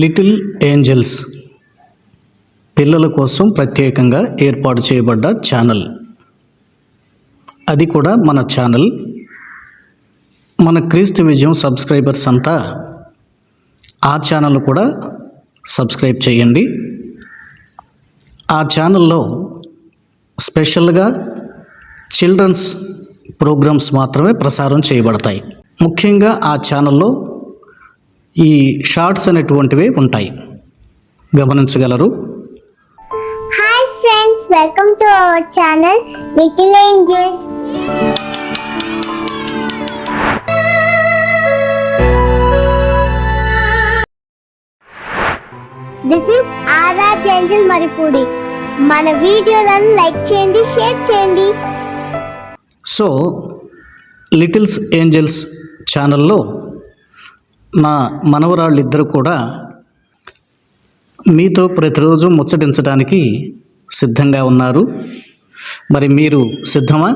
Little angels పిల్లల కోసం ప్రత్యేకంగా ఏర్పాటు చేయబడ్డ ఛానల్. అది కూడా మన ఛానల్. మన క్రీస్తు విజయం సబ్స్క్రైబర్స్ అంతా ఆ ఛానల్ కూడా సబ్స్క్రైబ్ చేయండి. ఆ ఛానల్లో స్పెషల్గా చిల్డ్రన్స్ ప్రోగ్రామ్స్ మాత్రమే ప్రసారం చేయబడతాయి. ముఖ్యంగా ఆ ఛానల్లో ఈ షార్ట్స్ అనేటువంటివి ఉంటాయి, గమనించగలరు. Hi friends, welcome to our channel little angels. This is Aaradhya angel Maripudi. మన వీడియోలను లైక్ చేయండి, షేర్ చేయండి. సో లిటిల్స్ ఏంజల్స్ ఛానల్లో నా మనవరాళ్ళిద్దరు కూడా మీతో ప్రతిరోజు ముచ్చటించడానికి సిద్ధంగా ఉన్నారు. మరి మీరు సిద్ధమా?